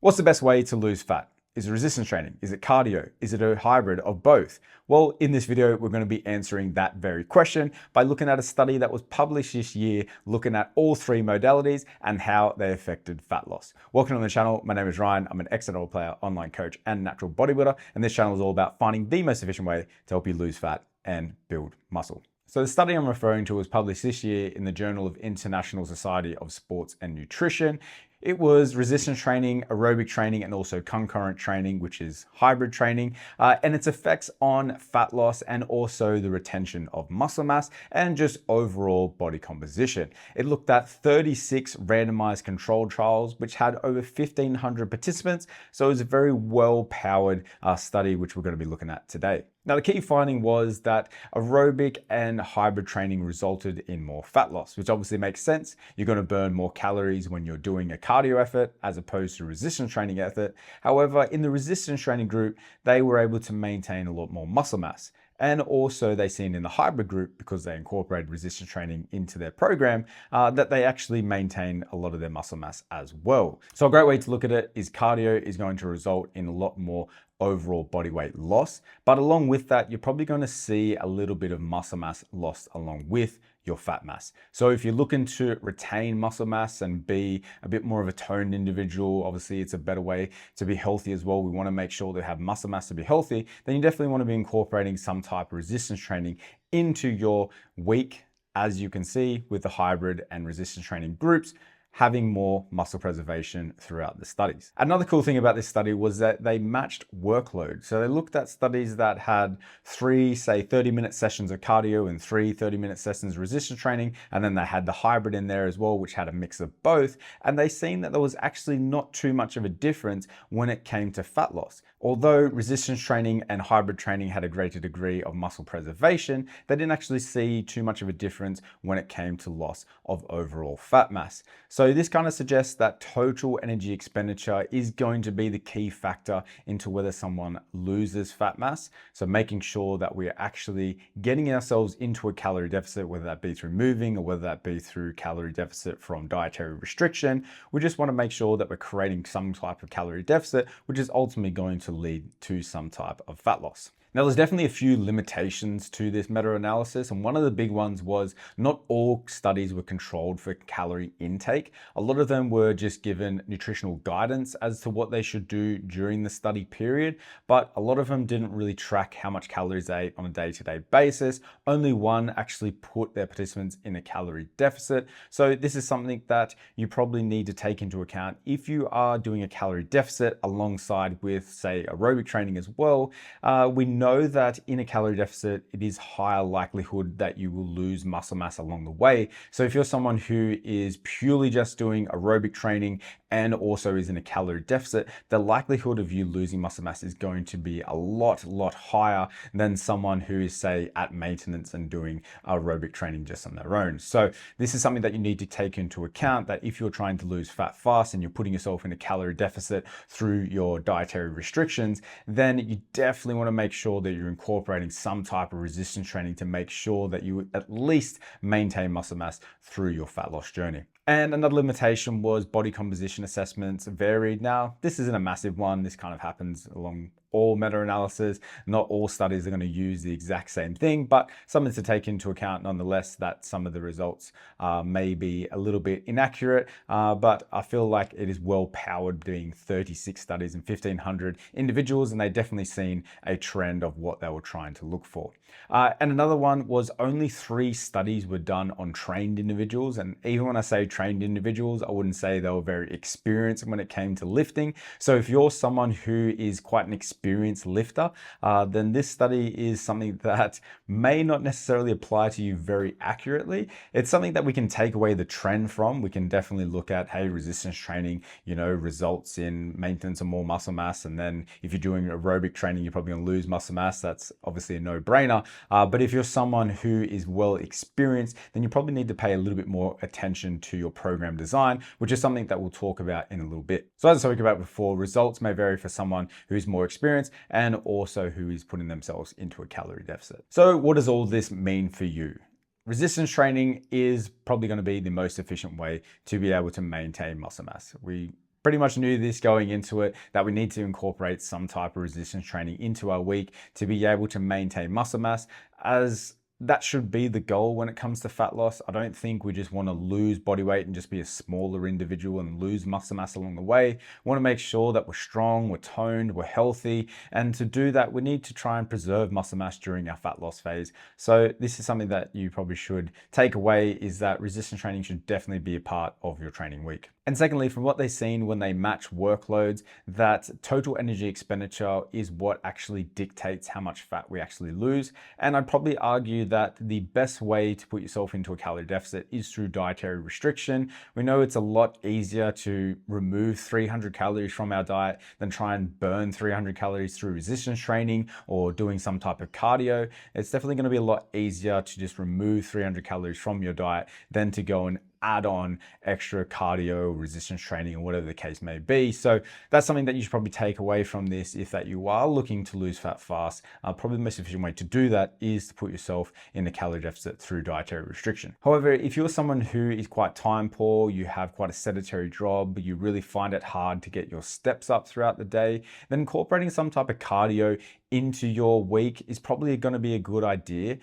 What's the best way to lose fat? Is it resistance training? Is it cardio? Is it a hybrid of both? Well, in this video, we're going to be answering that very question by looking at a study that was published this year, looking at all three modalities and how they affected fat loss. Welcome to the channel. My name is Ryan. I'm an ex-NFL player, online coach, and natural bodybuilder. And this channel is all about finding the most efficient way to help you lose fat and build muscle. So the study I'm referring to was published this year in the Journal of International Society of Sports and Nutrition. It was resistance training, aerobic training, and also concurrent training, which is hybrid training, and its effects on fat loss and also the retention of muscle mass and just overall body composition. It looked at 36 randomized controlled trials, which had over 1,500 participants. So it was a very well-powered study, which we're going to be looking at today. Now, the key finding was that aerobic and hybrid training resulted in more fat loss, which obviously makes sense. You're going to burn more calories when you're doing a cardio effort as opposed to resistance training effort. However, in the resistance training group, they were able to maintain a lot more muscle mass. And also they seen in the hybrid group, because they incorporated resistance training into their program, that they actually maintain a lot of their muscle mass as well. So a great way to look at it is cardio is going to result in a lot more overall body weight loss. But along with that, you're probably going to see a little bit of muscle mass lost along with your fat mass. So if you're looking to retain muscle mass and be a bit more of a toned individual, obviously it's a better way to be healthy as well. We want to make sure they have muscle mass to be healthy. Then you definitely want to be incorporating some type of resistance training into your week, as you can see with the hybrid and resistance training groups, having more muscle preservation throughout the studies. Another cool thing about this study was that they matched workload. So they looked at studies that had 3, say 30-minute sessions of cardio and 3 30-minute sessions of resistance training. And then they had the hybrid in there as well, which had a mix of both. And they seen that there was actually not too much of a difference when it came to fat loss. Although resistance training and hybrid training had a greater degree of muscle preservation, they didn't actually see too much of a difference when it came to loss of overall fat mass. So this kind of suggests that total energy expenditure is going to be the key factor into whether someone loses fat mass. So making sure that we're actually getting ourselves into a calorie deficit, whether that be through moving or whether that be through calorie deficit from dietary restriction. We just want to make sure that we're creating some type of calorie deficit, which is ultimately going to lead to some type of fat loss. Now, there's definitely a few limitations to this meta-analysis, and one of the big ones was not all studies were controlled for calorie intake. A lot of them were just given nutritional guidance as to what they should do during the study period, but a lot of them didn't really track how much calories they ate on a day-to-day basis. Only one actually put their participants in a calorie deficit. So this is something that you probably need to take into account if you are doing a calorie deficit alongside with, say, aerobic training as well. We know that in a calorie deficit, it is higher likelihood that you will lose muscle mass along the way. So if you're someone who is purely just doing aerobic training and also is in a calorie deficit, the likelihood of you losing muscle mass is going to be a lot higher than someone who is, say, at maintenance and doing aerobic training just on their own. So this is something that you need to take into account, that if you're trying to lose fat fast and you're putting yourself in a calorie deficit through your dietary restrictions, then you definitely want to make sure that you're incorporating some type of resistance training to make sure that you at least maintain muscle mass through your fat loss journey. And another limitation was body composition assessments varied. Now, this isn't a massive one. This kind of happens along all meta-analysis. Not all studies are going to use the exact same thing, but something to take into account nonetheless, that some of the results may be a little bit inaccurate, but I feel like it is well powered, being 36 studies and 1,500 individuals, and they definitely seen a trend of what they were trying to look for. And another one was only 3 studies were done on trained individuals. And even when I say trained individuals, I wouldn't say they were very experienced when it came to lifting. So if you're someone who is quite an experienced lifter, then this study is something that may not necessarily apply to you very accurately. It's something that we can take away the trend from. We can definitely look at, hey, resistance training, results in maintenance of more muscle mass. And then if you're doing aerobic training, you're probably going to lose muscle mass. That's obviously a no-brainer. But if you're someone who is well experienced, then you probably need to pay a little bit more attention to your program design, which is something that we'll talk about in a little bit. So as I spoke about before, results may vary for someone who's more experienced and also who is putting themselves into a calorie deficit. So what does all this mean for you? Resistance training is probably going to be the most efficient way to be able to maintain muscle mass. We pretty much knew this going into it, that we need to incorporate some type of resistance training into our week to be able to maintain muscle mass, as that should be the goal when it comes to fat loss. I don't think we just want to lose body weight and just be a smaller individual and lose muscle mass along the way. We want to make sure that we're strong, we're toned, we're healthy. And to do that, we need to try and preserve muscle mass during our fat loss phase. So this is something that you probably should take away, is that resistance training should definitely be a part of your training week. And secondly, from what they've seen when they match workloads, that total energy expenditure is what actually dictates how much fat we actually lose. And I'd probably argue that the best way to put yourself into a calorie deficit is through dietary restriction. We know it's a lot easier to remove 300 calories from our diet than try and burn 300 calories through resistance training or doing some type of cardio. It's definitely going to be a lot easier to just remove 300 calories from your diet than to go and add on extra cardio, resistance training, or whatever the case may be. So that's something that you should probably take away from this if that you are looking to lose fat fast. Probably the most efficient way to do that is to put yourself in a calorie deficit through dietary restriction. However, if you're someone who is quite time poor, you have quite a sedentary job, you really find it hard to get your steps up throughout the day, then incorporating some type of cardio into your week is probably going to be a good idea.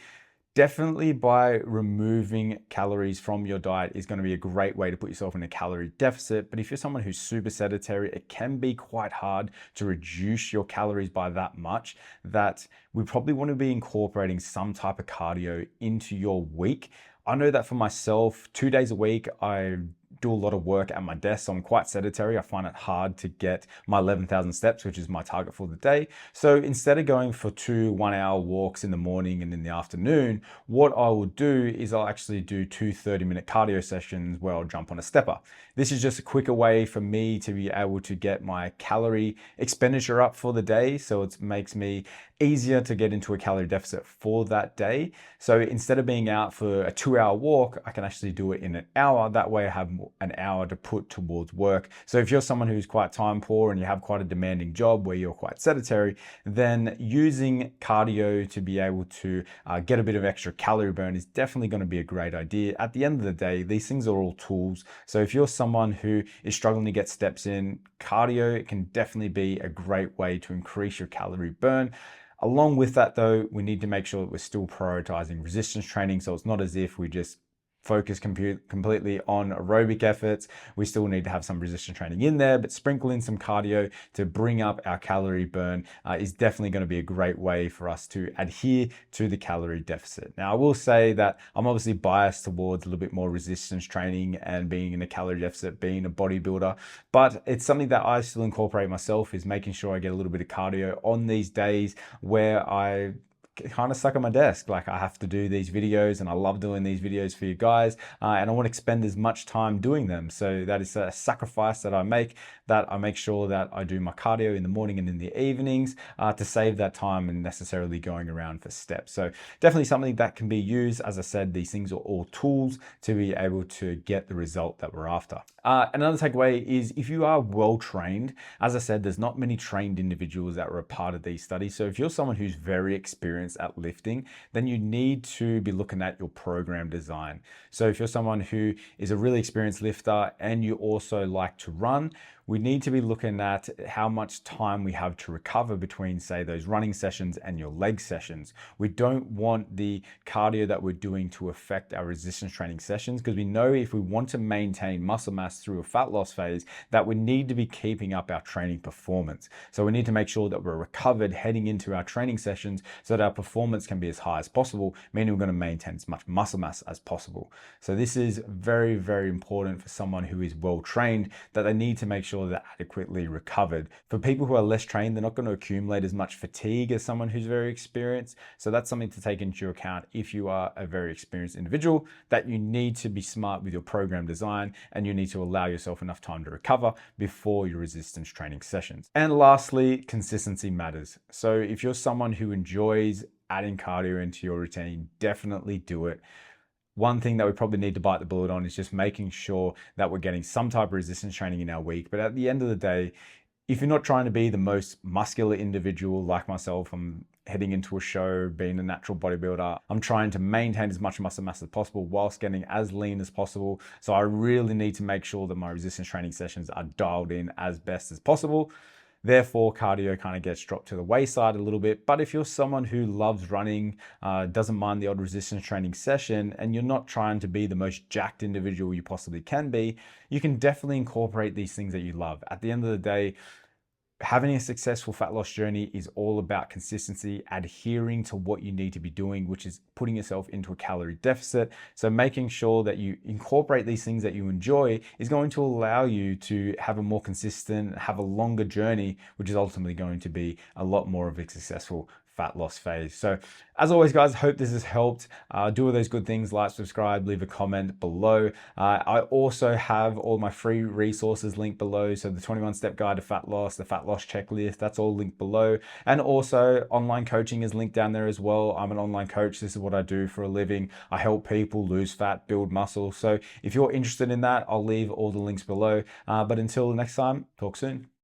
Definitely by removing calories from your diet is going to be a great way to put yourself in a calorie deficit. But if you're someone who's super sedentary, it can be quite hard to reduce your calories by that much, that we probably want to be incorporating some type of cardio into your week. I know that for myself, 2 days a week, I do a lot of work at my desk, so I'm quite sedentary. I find it hard to get my 11,000 steps, which is my target for the day. So instead of going for 2 1-hour walks in the morning and in the afternoon, what I will do is I'll actually do 2 30-minute cardio sessions where I'll jump on a stepper. This is just a quicker way for me to be able to get my calorie expenditure up for the day, so it makes me easier to get into a calorie deficit for that day. So instead of being out for a 2-hour walk, I can actually do it in an hour. That way I have an hour to put towards work. So if you're someone who's quite time poor and you have quite a demanding job where you're quite sedentary, then using cardio to be able to get a bit of extra calorie burn is definitely going to be a great idea. At the end of the day, these things are all tools. So if you're someone who is struggling to get steps in, cardio can definitely be a great way to increase your calorie burn. Along with that though, we need to make sure that we're still prioritizing resistance training. So it's not as if we just focus completely on aerobic efforts. We still need to have some resistance training in there, but sprinkle in some cardio to bring up our calorie burn is definitely going to be a great way for us to adhere to the calorie deficit. Now, I will say that I'm obviously biased towards a little bit more resistance training and being in a calorie deficit, being a bodybuilder, but it's something that I still incorporate myself, is making sure I get a little bit of cardio on these days where I kind of stuck at my desk. Like, I have to do these videos and I love doing these videos for you guys, and I want to spend as much time doing them. So that is a sacrifice that I make sure that I do my cardio in the morning and in the evenings to save that time and necessarily going around for steps. So definitely something that can be used. As I said, these things are all tools to be able to get the result that we're after. Another takeaway is, if you are well trained, as I said, there's not many trained individuals that were a part of these studies. So if you're someone who's very experienced at lifting, then you need to be looking at your program design. So if you're someone who is a really experienced lifter and you also like to run, we need to be looking at how much time we have to recover between, say, those running sessions and your leg sessions. We don't want the cardio that we're doing to affect our resistance training sessions, because we know if we want to maintain muscle mass through a fat loss phase, that we need to be keeping up our training performance. So we need to make sure that we're recovered heading into our training sessions so that our performance can be as high as possible, meaning we're going to maintain as much muscle mass as possible. So this is very, very important for someone who is well trained, that they need to make sure they're adequately recovered. For people who are less trained, they're not going to accumulate as much fatigue as someone who's very experienced. So that's something to take into account if you are a very experienced individual, that you need to be smart with your program design and you need to allow yourself enough time to recover before your resistance training sessions. And lastly, consistency matters. So if you're someone who enjoys adding cardio into your routine, definitely do it. One thing that we probably need to bite the bullet on is just making sure that we're getting some type of resistance training in our week. But at the end of the day, if you're not trying to be the most muscular individual like myself, I'm heading into a show, being a natural bodybuilder. I'm trying to maintain as much muscle mass as possible whilst getting as lean as possible. So I really need to make sure that my resistance training sessions are dialed in as best as possible. Therefore, cardio kind of gets dropped to the wayside a little bit. But if you're someone who loves running, doesn't mind the odd resistance training session, and you're not trying to be the most jacked individual you possibly can be, you can definitely incorporate these things that you love. At the end of the day, having a successful fat loss journey is all about consistency, adhering to what you need to be doing, which is putting yourself into a calorie deficit. So making sure that you incorporate these things that you enjoy is going to allow you to have a more consistent, have a longer journey, which is ultimately going to be a lot more of a successful fat loss phase. So as always, guys, hope this has helped. Do all those good things, like, subscribe, leave a comment below. I also have all my free resources linked below. So the 21-step guide to fat loss, the fat loss checklist, that's all linked below. And also online coaching is linked down there as well. I'm an online coach. This is what I do for a living. I help people lose fat, build muscle. So if you're interested in that, I'll leave all the links below. But until next time, talk soon.